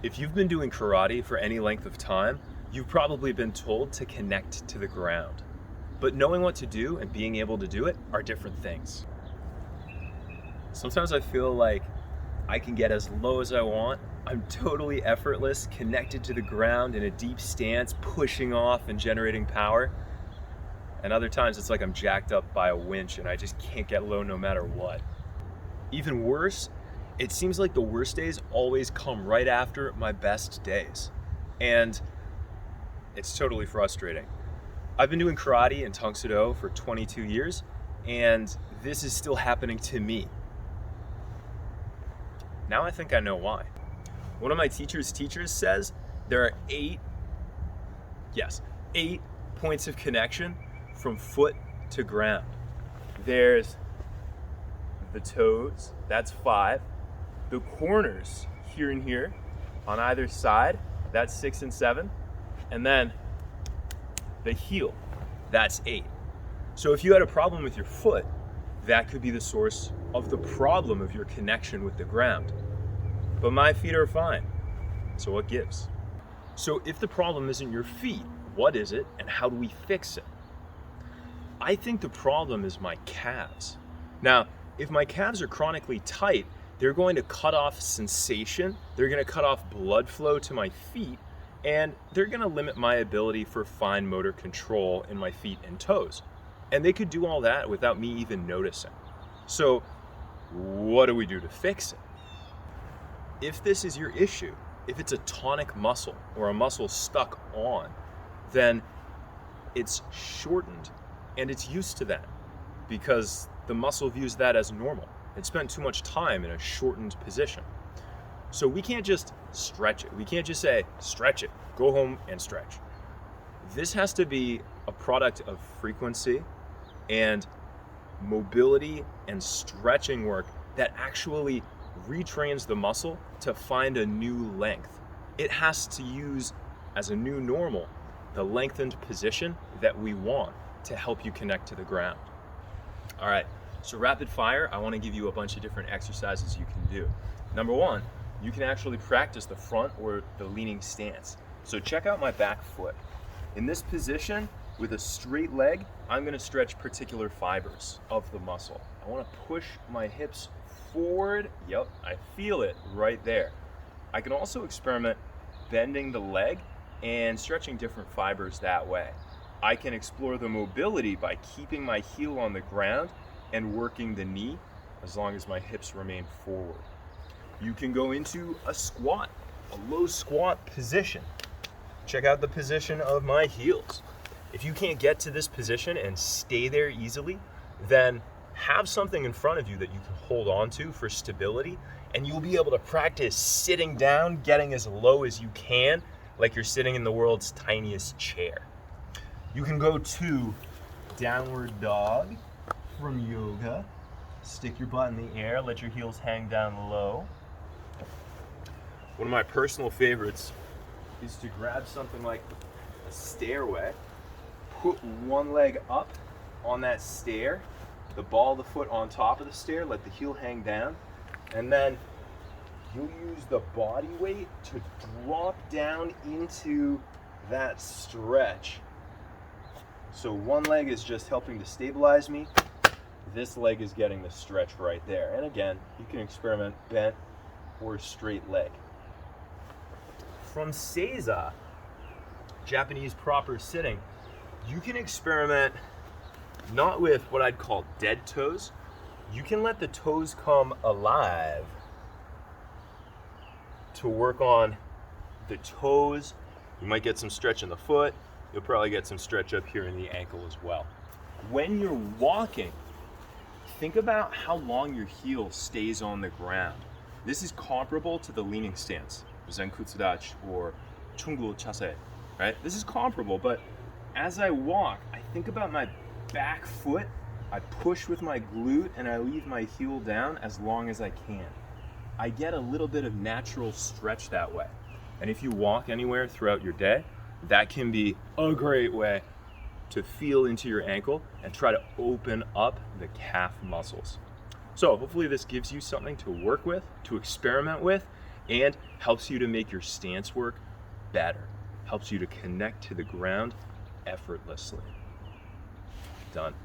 If you've been doing karate for any length of time, you've probably been told to connect to the ground. But knowing what to do and being able to do it are different things. Sometimes I feel like I can get as low as I want. I'm totally effortless, connected to the ground in a deep stance, pushing off and generating power. And other times it's like I'm jacked up by a winch and I just can't get low no matter what. Even worse, it seems like the worst days always come right after my best days. And it's totally frustrating. I've been doing karate and Tang Soo Do for 22 years, and this is still happening to me. Now I think I know why. One of my teacher's teachers says there are eight points of connection from foot to ground. There's the toes, that's 5. The corners here and here on either side, that's 6 and 7. And then the heel, that's 8. So if you had a problem with your foot, that could be the source of the problem of your connection with the ground. But my feet are fine, so what gives? So if the problem isn't your feet, what is it and how do we fix it? I think the problem is my calves. Now, if my calves are chronically tight, they're going to cut off sensation, they're going to cut off blood flow to my feet, and they're going to limit my ability for fine motor control in my feet and toes. And they could do all that without me even noticing. So what do we do to fix it? If this is your issue, if it's a tonic muscle or a muscle stuck on, then it's shortened and it's used to that because the muscle views that as normal. It spent too much time in a shortened position. So we can't just stretch it. We can't just say, stretch it, go home and stretch. This has to be a product of frequency and mobility and stretching work that actually retrains the muscle to find a new length. It has to use as a new normal the lengthened position that we want to help you connect to the ground. All right, so rapid fire, I want to give you a bunch of different exercises you can do. Number 1, you can actually practice the front or the leaning stance. So check out my back foot. In this position, with a straight leg, I'm going to stretch particular fibers of the muscle. I want to push my hips forward. Yep, I feel it right there. I can also experiment bending the leg and stretching different fibers that way. I can explore the mobility by keeping my heel on the ground and working the knee as long as my hips remain forward. You can go into a squat, a low squat position. Check out the position of my heels. If you can't get to this position and stay there easily, then have something in front of you that you can hold on to for stability, and you'll be able to practice sitting down, getting as low as you can, like you're sitting in the world's tiniest chair. You can go to downward dog from yoga. Stick your butt in the air, let your heels hang down low. One of my personal favorites is to grab something like a stairway, put one leg up on that stair, the ball of the foot on top of the stair, let the heel hang down, and then you'll use the body weight to drop down into that stretch. So one leg is just helping to stabilize me. This leg is getting the stretch right there. And again, you can experiment bent or straight leg. From Seiza, Japanese proper sitting, you can experiment not with what I'd call dead toes. You can let the toes come alive to work on the toes. You might get some stretch in the foot. You'll probably get some stretch up here in the ankle as well. When you're walking, think about how long your heel stays on the ground. This is comparable to the leaning stance, Zenkutsudachi or Chungul Chase, right? This is comparable, but as I walk, I think about my back foot, I push with my glute, and I leave my heel down as long as I can. I get a little bit of natural stretch that way. And if you walk anywhere throughout your day, that can be a great way to feel into your ankle and try to open up the calf muscles. So hopefully this gives you something to work with, to experiment with, and helps you to make your stance work better, helps you to connect to the ground effortlessly. Done.